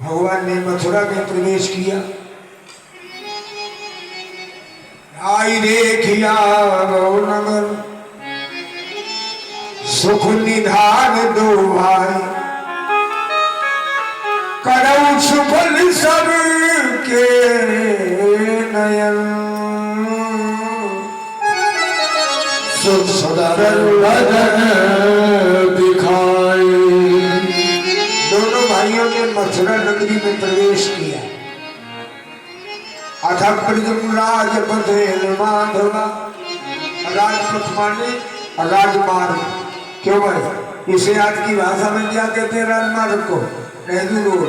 भगवान ने मथुरा में प्रवेश किया। आई देखिया नगर सुख निधान दो भाई, करऊ सुफल सब के नयन, सुंदर बदन दिखाए। दोनों भाइयों ने मथुरा नगरी में प्रवेश किया। अथक राजपथ माधवा, राजपथ माने राजमार्ग। क्यों भाई, इसे आज की भाषा में क्या कहते हैं? राजमार्ग को नेहरू रोड।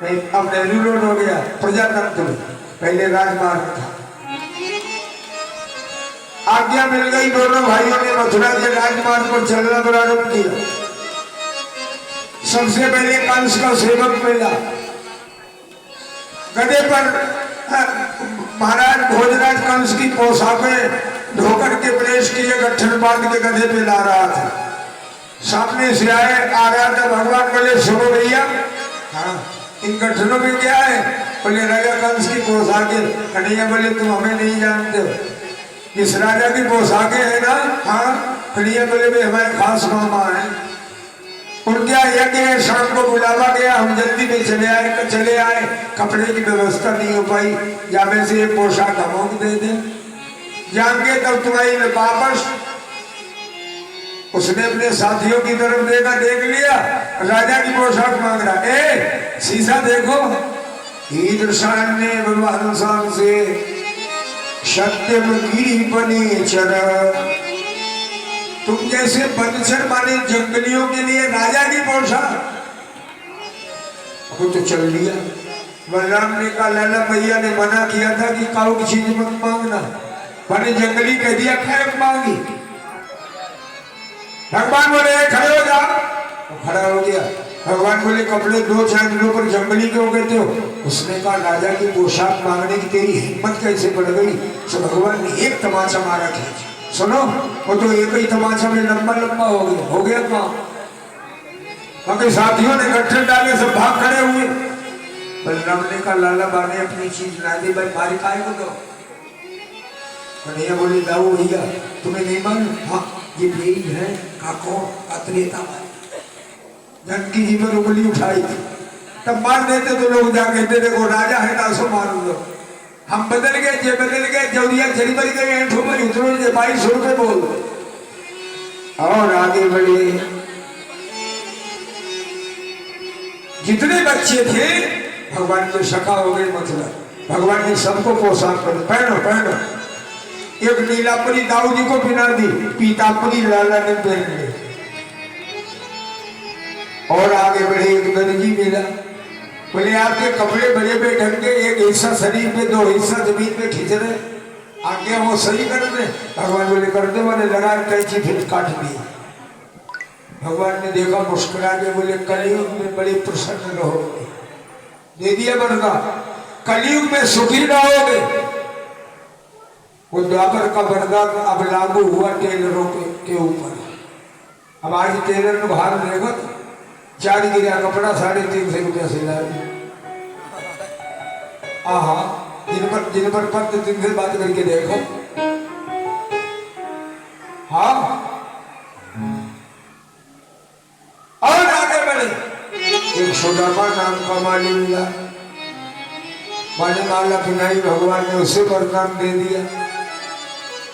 नहीं, अब नेहरू रोड हो गया प्रजातंत्र में, पहले राजमार्ग था। आज्ञा मिल गई, दोनों भाइयों ने मथुरा के राजमार्ग पर चलना प्रारंभ किया। सबसे पहले कंस का सेवक मिला, गधे पर महाराज भोजराज कंस की पोशाकें ढोकर के प्रेस किए गट्ठन बांध के गधे पे ला रहा था। सामने से आ रहा था। भगवान बोले सुनो भैया, हाँ इन गट्ठनों में क्या है? बोले राजा कंस की पोशाकें। कन्हैया बोले तुम हमें नहीं जानते हो, इस राजा की पोशाकें है ना? हाँ। कन्हैया बोले भाई हमारे खास मामा है, उनके यज्ञ है, शाम को बुलावा गया, हम जल्दी में चले आए, कपड़े की व्यवस्था नहीं हो पाई, जामे से एक पोशाक हम दे दें जाएंगे तब तुम्हारी वापस। उसने अपने साथियों की तरफ देखा, देख लिया राजा की पोशाक मांग रहा। ए शीशा देखो, ईदृशान्य भगवान से सत्यम गिरी बने चर। तुम जैसे बनचर माने जंगलियों के लिए राजा की पोशाक, वो तो चल लिया। बलराम ने कहा लाला भैया ने मना किया था कि काऊ की चीज मत मांगना, मैंने जंगली कह दिया खैर मांगी। भगवान बोले खड़े हो जा, तो खड़ा हो गया। भगवान बोले कपड़े दो चार दिनों पर जंगली क्यों कहते हो? उसने कहा राजा की पोशाक मांगने की तेरी हिम्मत कैसे बढ़ गई? तो भगवान ने एक तमाचा मारा खींच। सुनो, वो तो एक ही तमाचा में लंबा लंबा हो गया काम। बाकी साथियों ने गट्ठे डाले, सब भाग खड़े हुए। बलराम ने कहा लाला बाने अपनी चीज ना दे भाई, मारी काय को दो। कन्हैया बोले लाओ भैया, तुम्हें नहीं मालूम? हाँ ये यही है काको अत्रेता। जानकी जी पर उंगली उठाई थी, तब मार देते तो लोग जा कहते देखो राजा है ना सो मार दो। हम बदल गए, जे बदल गए, जौरिया चली बन गई, ऐठो पर उतरो जे 2200 रुपए बोल और आगे बढ़े। जितने बच्चे थे भगवान को शका हो गई मथुरा। भगवान ने सबको पोशाक कर पहनो पहनो। एक नीलापरी दाऊ जी को पहना दी, पीतापरी लाला ने पहन ली। और आगे बढ़े, एक दर्जी मिला, बोले आपके कपड़े बड़े बड़े ढंग के, एक हिस्सा शरीर पे दो हिस्सा जमीन पे खींच रहे, आगे वो सही कर दे। भगवान बोले कर दे, मैंने लगा कैंची फिर काट दी। भगवान ने देखा, मुस्कुरा के बोले कलयुग में बड़े प्रसन्न रहोगे, दे दिया बरगा। कलयुग में सुखी रहोगे। वो द्वापर का वरदान अब लागू हुआ टेलरों के ऊपर। अब आज टेलर को बाहर देखो, 4 गिरा कपड़ा 350 रुपया सिलाई। आहा, जिन पर पत्र दिन से बात करके देखो। हाँ, और आगे बढ़े। एक सुदामा नाम का माली मिला, माली माला पिनाई। भगवान ने उसे वरदान दे दिया,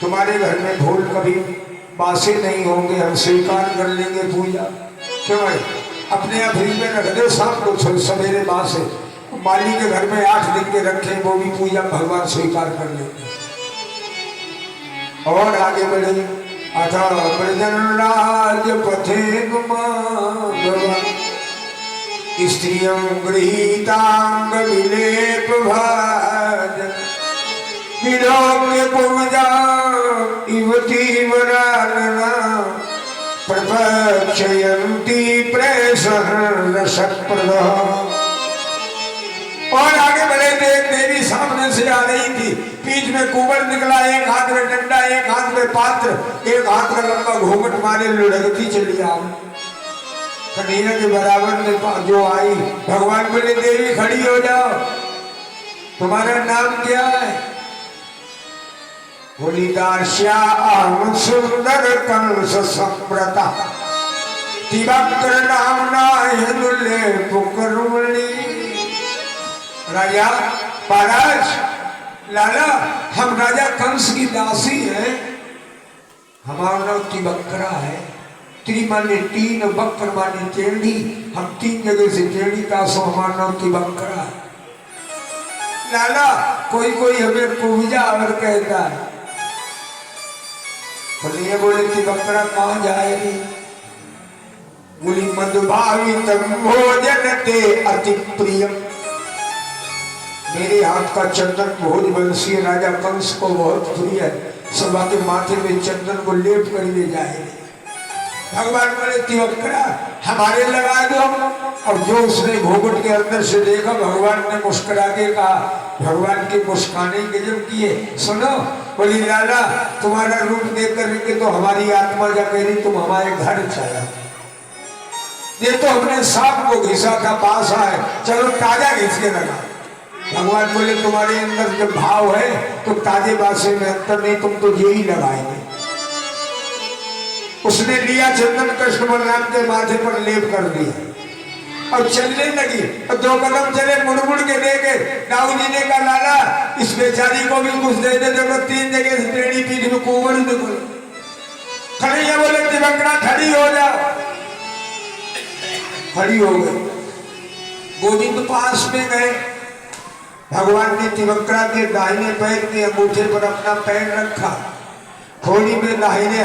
तुम्हारे घर में भूल कभी बासे नहीं होंगे, हम स्वीकार कर लेंगे पूजा। क्यों है? अपने आप फ्रिज में रख दो, शाम को सवेरे बासे। माली के घर में 8 दिन के रखे, वो भी पूजा भगवान स्वीकार कर लेंगे। और आगे बढ़े। अथा ब्रजन राज पथे स्त्रियं गृहीतांग विलेप भाजन, विलोक्य पुमजा युवती वरानना, प्रपक्षयन्ति प्रेषहर्षप्रदा। और आगे बढ़े थे, एक देवी सामने से आ रही थी, बीच में कुंवर निकला, एक हाथ में डंडा, एक हाथ में पात्र, एक हाथ में लंबा घूंघट मारे लुढ़कती चली आ। कन्हैया के बराबर में जो आई, भगवान बोले देवी खड़ी हो जाओ, तुम्हारा नाम क्या है? बोली दास्याम सुंदर कंस संप्रता तिवक्र नामना हिंदुले पुकरुमणि। राजा महाराज, लाला, हम राजा कंस की दासी हैं, हमारा नाम तिवक्रा है। त्री माने तीन, बक्र माने टेढ़ी, हम तीन जगह से टेढ़ी का सो हमारा नाम तिवक्रा है। लाला, कोई कोई हमें कुब्जा और कहता है। बोलिए बोले तिवक्रा कहाँ जाएगी? बोली मधुभावित भोजन ते अति प्रिय, मेरे हाथ का चंदन भोज बंसी राजा कंस को बहुत प्रिय है, सभा के माथे में चंदन को लेप कर ले जाएंगे। भगवान बोले तिवक्रा हमारे लगा दो। और जो उसने घूंघट के अंदर से देखा, भगवान ने मुस्कुरा के कहा, भगवान की मुस्काने गजब किए। सुनो, बोली लाला, तुम्हारा रूप देख करके तो हमारी आत्मा जा कह रही तुम हमारे घर चला। ये तो हमने सांप को घिसा था, पास आए, चलो ताजा घिस के लगा। भगवान बोले तुम्हारे अंदर जब भाव है तो ताजे बासे में अंतर नहीं, तुम तो यही लगाएंगे। उसने लिया चंदन, कृष्ण बलराम के माथे पर लेप कर दिया और चलने लगी। और 2 कदम चले, मुड़ मुड़ के देखे, दाऊ जी ने कहा लाला इस बेचारी को भी कुछ दे दे। देखो 3 जगह से टेढ़ी पीठ में कुंवर देखो। कन्हैया बोले तिवक्रा खड़ी हो जाओ। खड़ी हो गई। गोविंद पास में गए, भगवान ने तिवक्रा के दाहिने पैर के अंगूठे पर अपना पैर रखा, थोड़ी में दाहिना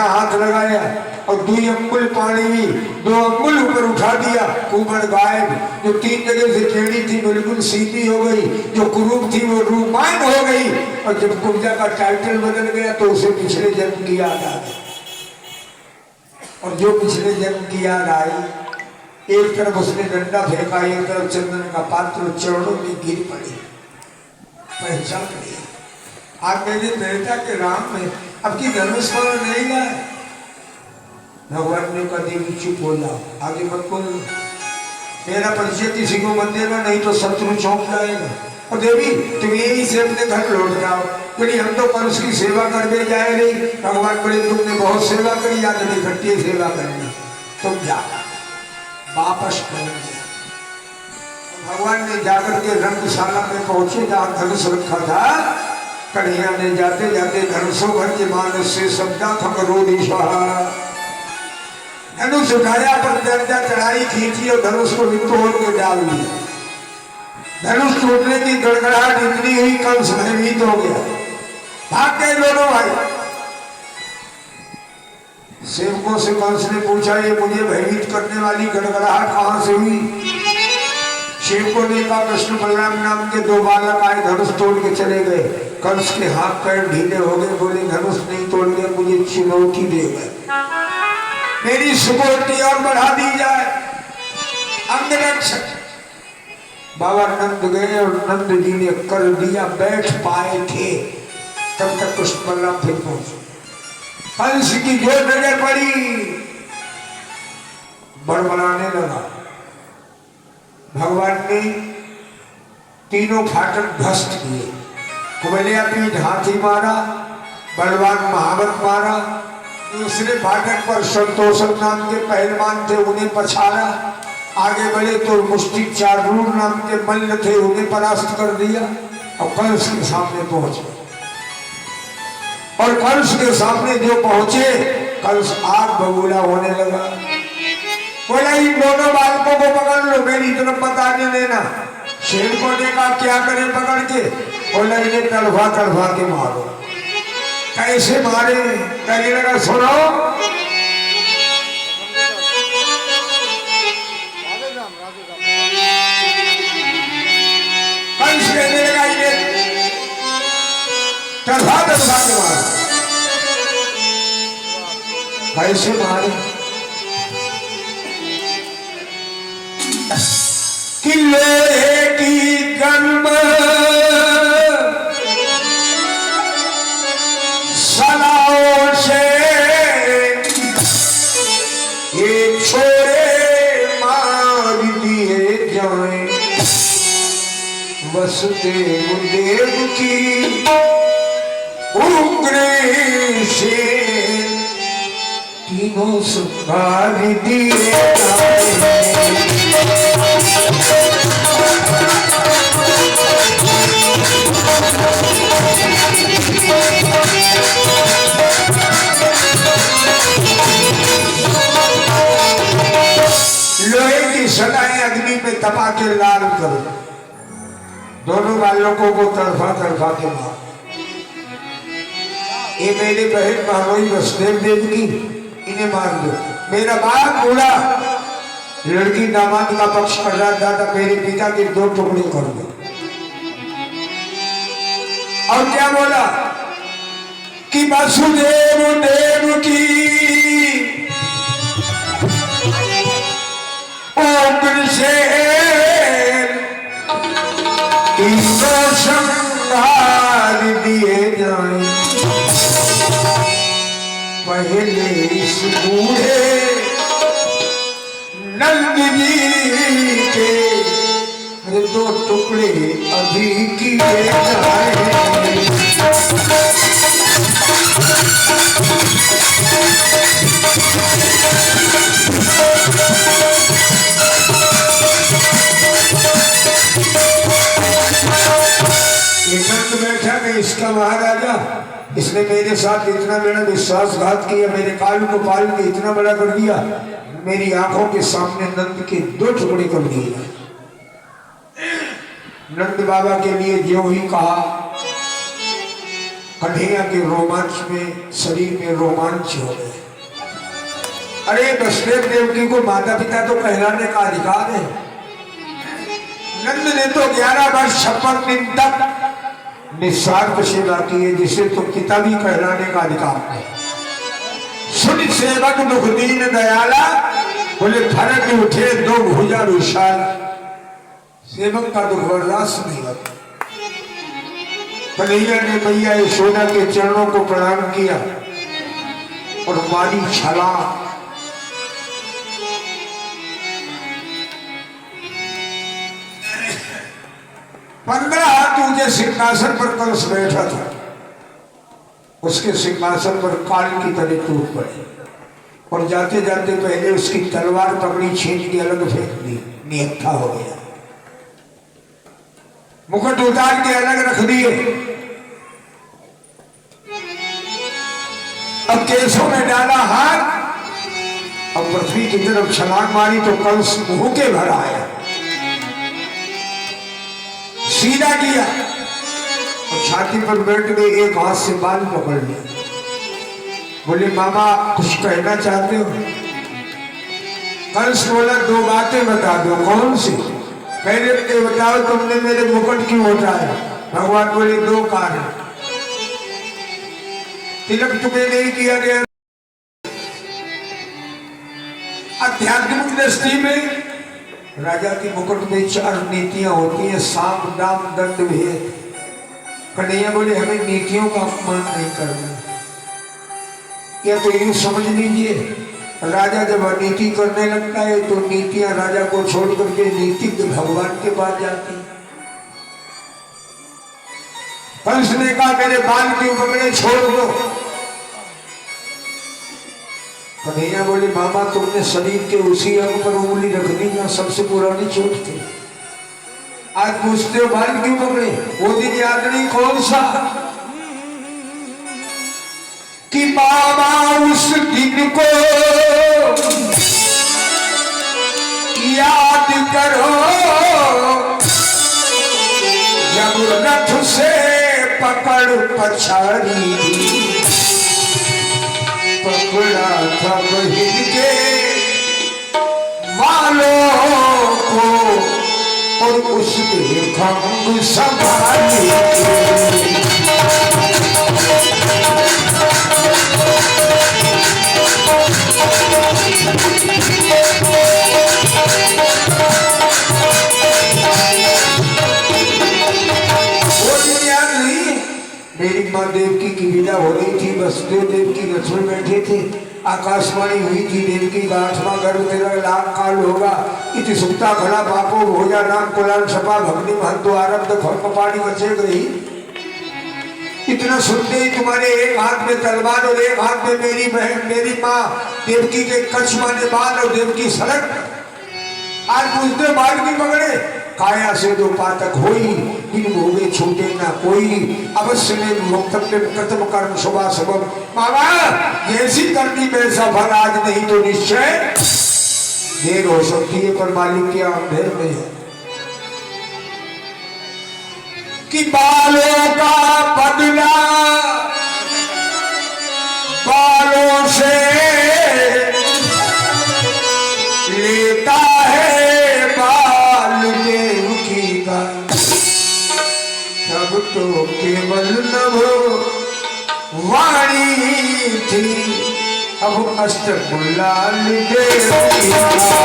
हाथ लगाया और 2 अंगुल पानी में 2 अंगुल ऊपर उठा दिया। कुंवर गायब, जो 3 जगह से टेढ़ी थी बिल्कुल सीधी हो गई, जो कुरूप थी वो रूपायन हो गई। और जब कुब्जा का टाइटल बदल गया तो उसे पिछले जन्म की याद आ गई। और जो पिछले जन्म की याद आई, एक तरफ उसने डंडा फेंका, एक तरफ चंदन का पात्र चरणों में गिर पड़ी, पहचान लिया। आप मेरे बेटा के राम में अब की धनुष पर नहीं गए। भगवान ने कहा देवी चुप हो जाओ, आगे मत बोलो, मेरा परिचय किसी को मत देना, नहीं तो शत्रु चौंक जाएगा। और देवी तुम यही से अपने घर लौट जाओ। बोली हम तो कंस की सेवा करने जाए नहीं। भगवान बोले तुमने बहुत सेवा करी, आज हमें इकट्ठी सेवा करनी, तुम जाओ वापस करेंगे। भगवान ने जाकर के रंगशाला में पहुंचे, जहाँ धनुष रखा था। कन्हैया ने जाते जाते धनुषों भर के मानस से शब्दा खमरोधी धनुष उठाया, पर दर्जा चढ़ाई खींची और धनुष को भी तोड़ के डाल दिया। धनुष टूटने की गड़गड़ाहट इतनी हुई, कंस भयभीत हो गया, भाग गए दोनों भाई। सेवकों से कंस ने पूछा ये मुझे भयभीत करने वाली गड़गड़ाहट कहां से हुई? सेवकों ने कहा कृष्ण बलराम नाम के 2 बालक आए, धनुष तोड़ के चले गए। कंस के हाथ पैर ढीले हो गए, बोले धनुष नहीं तोड़ गए, मुझे चुनौती दे गए, मेरी सुकोटी और बढ़ा दी जाए, अंगरक्षक। बाबा नंद गए और नंद जी ने कर दिया, बैठ पाए थे तब तक कृष्ण बलराम फिर पहुंचे। कंस की जो नजर पड़ी, बड़बड़ाने लगा। भगवान ने तीनों फाटक ध्वस्त किए, कुबलिया पीठ हाथी मारा, बलवान महावत मारा। दूसरे फाटक पर संतोषक नाम के पहलवान थे, उन्हें पछाड़ा। आगे बढ़े तो मुष्टिक चारूर नाम के मल्ल थे, उन्हें परास्त कर दिया और कंस के सामने पहुंचे। और कंस के सामने जो पहुंचे, कंस आग बबूला होने लगा। बोला इन दोनों बालकों को पकड़ लो, मेरी तरफ बताने देना। शेर को देखा क्या करे पकड़ के, बोला इन्हें तड़फा तड़फा के मारो। कैसे मारे? कहने लगा सुनो, कंस कहने लगा इन्हें तड़फा तड़फा के मारो। कैसे मारे? किले की गर्म सलाओं से एक छोरे वसुदेव देव की उग्र से तीनों सुखार दिए लोहे की सलाएं अग्नि पे तपा के लाल करो, दोनों बालकों को तरफा तरफा के मार। ये मेरे बहन महामोई वसुदेव देव की, इन्हें मार दो। मेरा बाप बूढ़ा लड़की दामाद का पक्ष कर रहा था, तो मेरे पिता के 2 टुकड़े कर दो। और क्या बोला कि वसुदेव देव की उग्र से तीनों संहार दिए जाएं। पहले इस बूढ़े नंद जी के 2 टुकड़े अभी किए जाएं। बैठा मैं इसका महाराजा, इसने मेरे साथ इतना बड़ा विश्वासघात किया, मेरे काल को पाल के इतना बड़ा कर दिया, मेरी आंखों के सामने नंद के 2 टुकड़े कर दिए। नंद बाबा के लिए जो ही कहा, कन्हैया के रोमांच में शरीर में रोमांच हो गए। अरे वसुदेव देवकी को माता पिता तो कहलाने का अधिकार है। नंद ने तो 11 वर्ष 56 दिन तक निस्वार्थ सेवा की है, जिसे तो पिता भी कहलाने का अधिकार है। सुन सेवक दुख दीन दयाला, बोले फरक उठे 2 भुजा विशाल। सेवक का दुख बर्दाश्त नहीं होता। कन्हैया ने मैया यशोदा के चरणों को प्रणाम किया और मारी छलांग। पंद्रह हाथ ऊंचे सिंहासन पर कंस बैठा था, उसके सिंहासन पर काल की तरह टूट पड़े और जाते जाते पहले उसकी तलवार पकड़ी, छीन के अलग फेंक दी, निहत्था हो गया। मुकुट उतार के अलग रख दिए। अब केसों में डाला हाथ, अब पृथ्वी की तरफ छलांग मारी तो कंस मुंह के भर आया, सीधा किया और छाती पर बैठ गए, एक हाथ से बाल पकड़ लिया। बोले मामा कुछ कहना चाहते हो? कंस बोला 2 बातें बता दो। कौन सी? पहले ये बताओ तुमने मेरे मुकुट क्यों उठाया? भगवान बोले 2 कारण। तिलक तुम्हें नहीं किया गया। आध्यात्मिक दृष्टि में राजा की मुकुट में 4 नीतियां होती हैं, साम दाम दंड भेद। कन्हैया बोले हमें नीतियों का अपमान नहीं करना। या तो यूं समझ लीजिए, राजा जब अनीति करने लगता है तो नीतियां राजा को छोड़ करके नीतिज्ञ भगवान के पास जाती। कंस ने कहा मेरे बाल क्यों पकड़े, छोड़ दो। कन्हैया बोले मामा तुमने शरीर के उसी अंग पर उंगली रख दी ना, सबसे पुरानी चोट थी। आज पूछते हो बाल क्यों पकड़े? वो दिन याद नहीं कौन सा कि बाबा उस दिन को याद करो जब रथ से पकड़ पछाड़ी पकड़ा था बहिन के बालों को और उसके खंग संभाली। मेरी माँ देवकी की विदा हो रही थी, वसुदेव देवकी रथ में बैठे थे, आकाशवाणी हुई थी देवकी का 8वां गर्भ 13 लाख काल होगा, इति सुप्ता खड़ा पापो भोजा नाम कुलान सपा भक्ति महंतो आरब्ध खर्म पानी बचे गई। इतना सुनते ही तुम्हारे एक हाथ में तलवार और एक हाथ में मेरी बहन मेरी माँ देवकी के कच्छ माने बाल और देवकी सड़क। आज पूछते बाल की पकड़े काया से दो पातक होई, बिन भोगे छूटे ना कोई, अवश्य में वक्तव्य कर्तव्य कर्म शुभा सबब। बाबा जैसी करनी वैसा फल, आज नहीं तो निश्चय देर हो सकती है, पर मालिक के अंधेर में है कि बालों का बदला बालों से लेता है, बाल देवकी का तब तो केवल नभो वाणी थी, अब अष्टकुलाल देवकी का।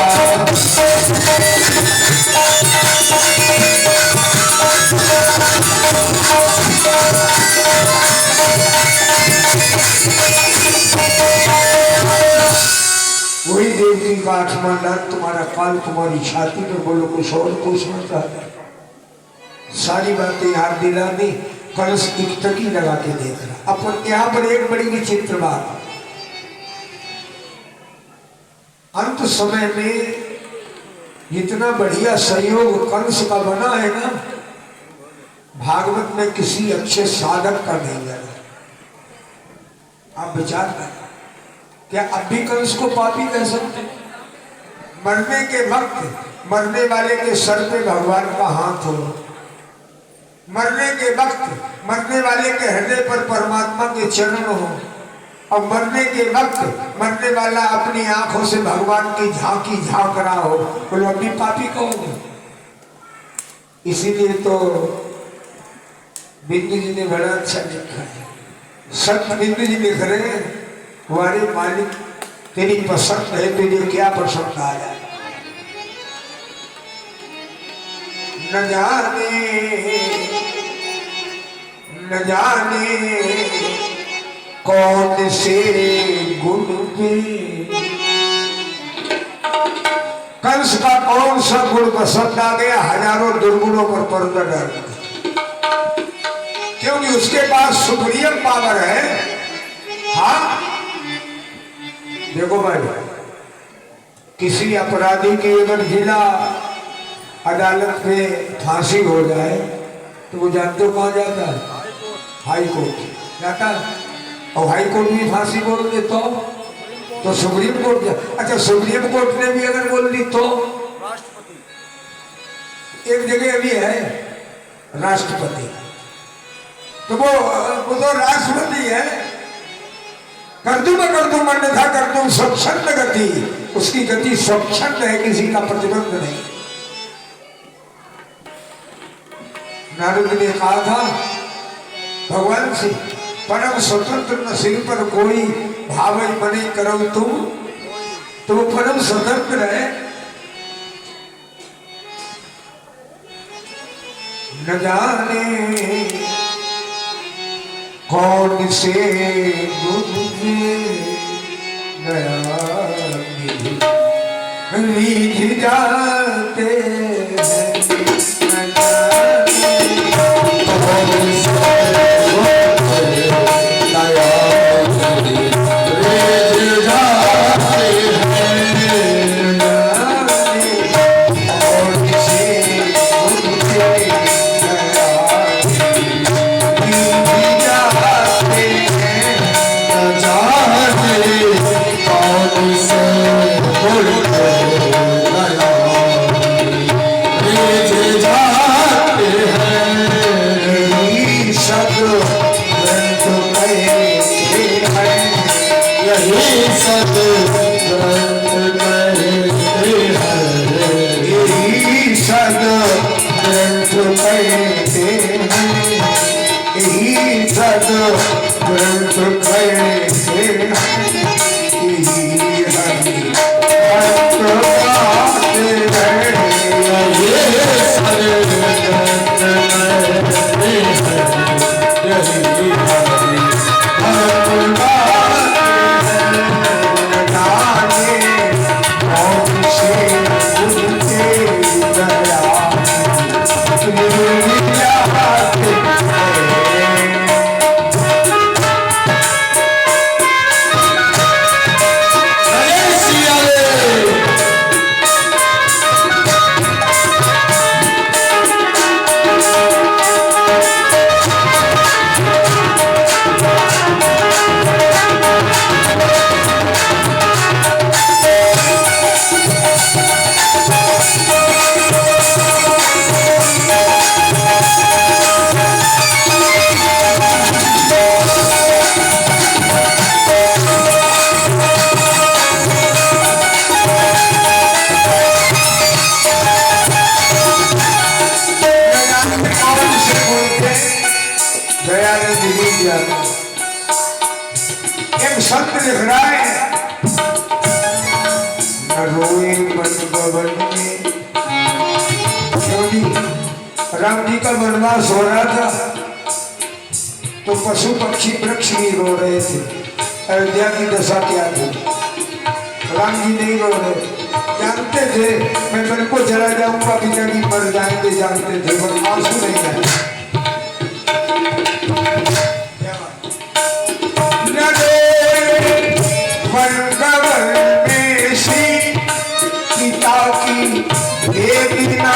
वही देवकी का 8वां दांत तुम्हारा काल तुम्हारी छाती पर, बोलो कुछ और पूछना चाहता है? सारी बातें याद दिला दी, कलश एक टकी लगा के देख रहा। अपन यहाँ पर एक बड़ी विचित्र बात, अंत समय में इतना बढ़िया सहयोग कंस का बना है ना, भागवत में किसी अच्छे साधक का नहीं लगा। आप विचार करें, क्या अब भी कंस को पापी कह सकते? मरने के वक्त मरने वाले के सर पे भगवान का हाथ हो, मरने के वक्त मरने वाले के हृदय पर परमात्मा के चरण हो, और मरने के वक्त मरने वाला अपनी आंखों से भगवान की झांकी झांक रहा हो, बोलो अपनी पापी कहोगे? इसीलिए तो बिंदु जी ने बड़ा अच्छा लिखा है, संत बिंदु जी लिख रहे हैं, हमारे मालिक तेरी पसंद है, तुझे क्या पसंद आया? न जाने कौन से गुण पे कंस का कौन सा गुण पसंद आ गया, हजारों दुर्गुणों पर पर्दा डाल दिया, क्योंकि उसके पास सुप्रीम पावर है। हाँ देखो भाई, किसी अपराधी की अगर जिला अदालत में फांसी हो जाए तो वो जानते हो कहाँ जाता है? हाई कोर्ट जाता है, और हाई कोर्ट भी फांसी बोल दे तो सुप्रीम कोर्ट जा। अच्छा सुप्रीम कोर्ट ने भी अगर बोल दी तो राष्ट्रपति, एक जगह अभी है राष्ट्रपति, तो वो तो राष्ट्रपति है। कर दूं अन्यथा कर दूं स्वच्छंद गति, उसकी गति स्वच्छंद है, किसी का प्रतिबंध नहीं। नारद ने कहा था भगवान से, परम स्वतंत्र न सिर पर कोई, भावई बने करो तुम, तो वो परम स्वतंत्र है। न जाने कौन से गुण गया रीझ जाते Yeah. वन में। क्योंकि राम जी का वनवास हो रहा था तो पशु पक्षी वृक्ष भी रो रहे थे। अयोध्या की दशा क्या थी, राम जी नहीं रो रहे, जानते थे मैं मन को चला जाऊंगा पिता जी मर जाएंगे, जानते थे पर आंसू नहीं आए। पिता की वेदना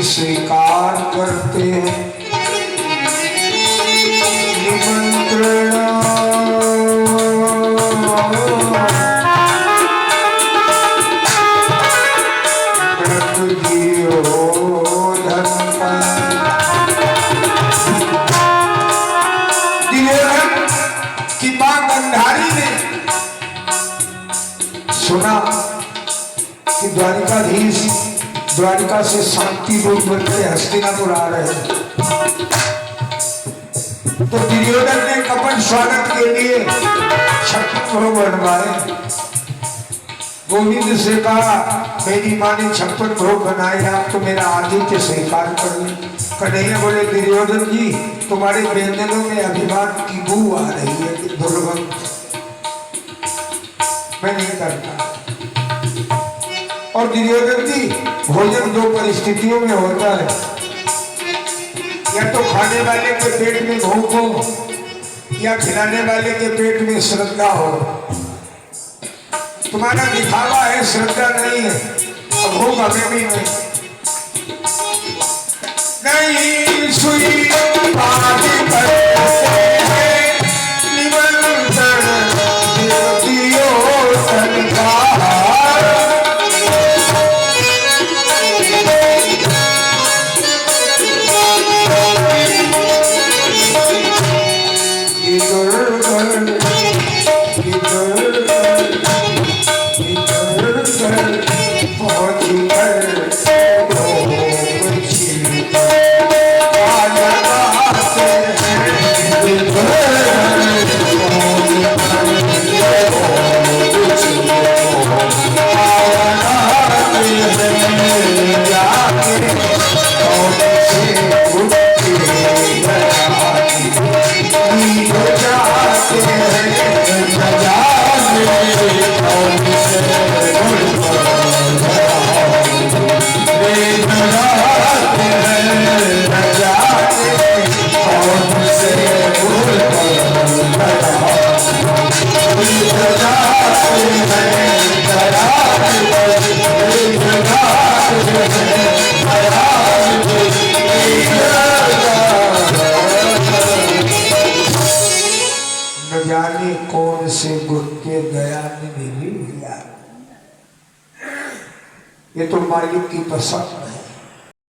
स्वीकार करते हैं निमंत्रण। रख दियो दुर्योधन की मां गंधारी ने सुना कि द्वारिकाधीश द्वारिका से शांति रूप बनकर हस्तिनापुर आ रहे हैं, तो दुर्योधन ने कपट स्वागत के लिए 56 भोग बनवाए। गोविंद से कहा मेरी माँ ने 56 भोग बनाए, आप तो मेरा आदित्य स्वीकार कर ले। कन्हैया बोले दुर्योधन जी तुम्हारे व्यंजनों में अभिमान की बू आ रही है, दुर्गंध मैं नहीं करता। और दुर्योधन जी भोजन दो परिस्थितियों में होता है, या तो खाने वाले के पेट में भूख हो या खिलाने वाले के पेट में श्रद्धा हो। तुम्हारा दिखावा है, श्रद्धा नहीं है, और भूख हमें भी नहीं सुई पानी करते हैं निमंत्रण दियो संसार। जाने कौन से गुट पे गया नहीं, ये तो मालिक की पसंद है।